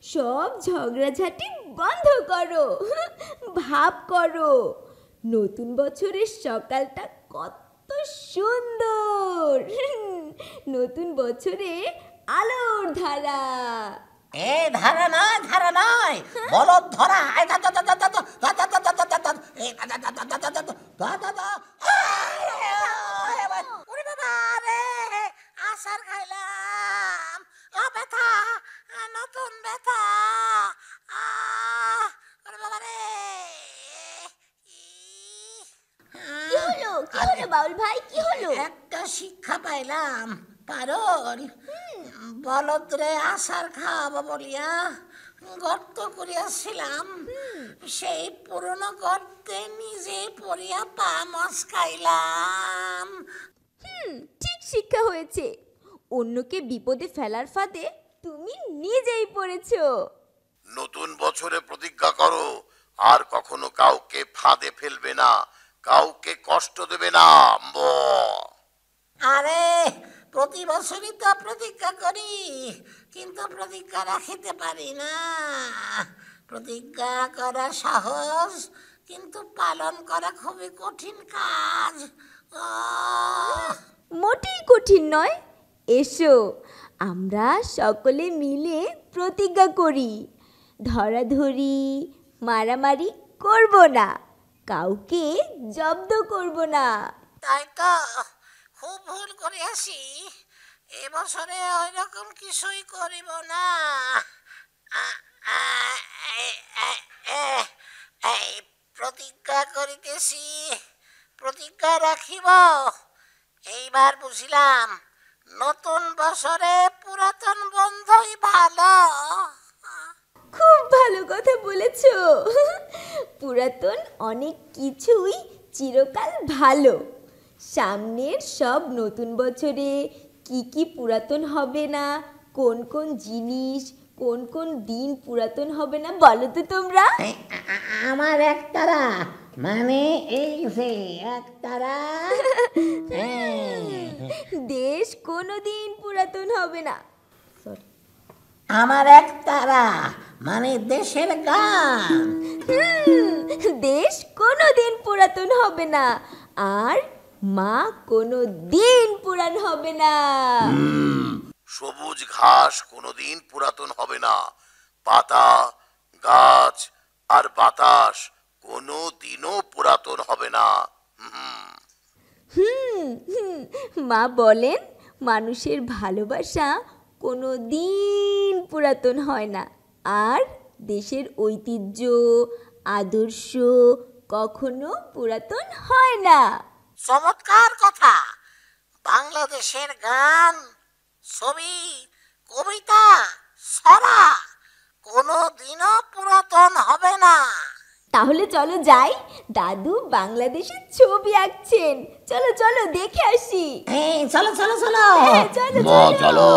সব ঝগড়াঝাটি বন্ধ করো, ভাব করো নতুন বছরের সকালটা কত সুন্দর। নতুন বছরে আলোর ধারা। এ ধারা নয় বলদ ধরা। আসার খাইলাম ব্যথা, নতুন ব্যথা। কি হলো বাউল ভাই, কি হলো? একটা শিক্ষা পাইলাম পারল। বলদরে আসার খাওয়াবো বলিয়া গর্ত করিয়াছিলাম, সেই পুরনো গর্তে নিজে পড়িয়া পা মস্কাইলাম। ঠিক শিক্ষা হয়েছে। অন্যকে বিপদে ফেলার ফাঁদে তুমি নিজেই পড়েছো। নতুন বছরে প্রতিজ্ঞা করো আর কখনো কাউকে ফাঁদে ফেলবে না, কাউকে কষ্ট দেবে না। আরে প্রতি বছরই তো প্রতিজ্ঞা করি, কিন্তু প্রতিজ্ঞা রাখিতে পারি না। প্রতিজ্ঞা করা সহজ, কিন্তু পালন করা খুবই কঠিন কাজ। মোটেই কঠিন নয়। এসো আমরা সকলে মিলে প্রতিজ্ঞা করি, ধরাধরি মারামারি করব না, কাউকে জব্দ করব না। তাই তো খুব ভুল করিয়াছি। এবছরে ওই রকম কিছুই করিব না। এই প্রতিজ্ঞা করিতেছি, প্রতিজ্ঞা রাখিব। এইবার বুঝিলাম নতুন বছরে পুরাতন বন্ধই ভালো। খুব ভালো কথা বলেছ। পুরাতন অনেক কিছুই চিরকাল ভালো। সামনের সব নতুন বছরে কি কি পুরাতন হবে না, কোন কোন জিনিস, কোন কোন দিন পুরাতন হবে না বলো তো তোমরা। আমার একতারা, মানে এই যে একতারা। দেশ কোনোদিন পুরাতন হবে না। আমার একতারা, মানে দেশের গান। দেশ কোনোদিন পুরাতন হবে না, আর মা কোনোদিন পুরান হবে না। সবুজ ঘাস কোনোদিন পুরাতন হবে না, পাতা, গাছ আর বাতাস কোনোদিনও পুরাতন হবে না। মা বলেন মানুষের ভালোবাসা কোনোদিন পুরাতন হয় না, আর দেশের ঐতিহ্য আদর্শ কখনো পুরাতন হয় না। চমৎকার কথা। বাংলাদেশের গান, ছবি, কবিতা, ছড়া কোনোদিনও পুরাতন হবে না। তাহলে চলো যাই, দাদু বাংলাদেশের ছবি আঁকছেন। চলো চলো দেখে আসি। চলো চলো চলো চলো চলো।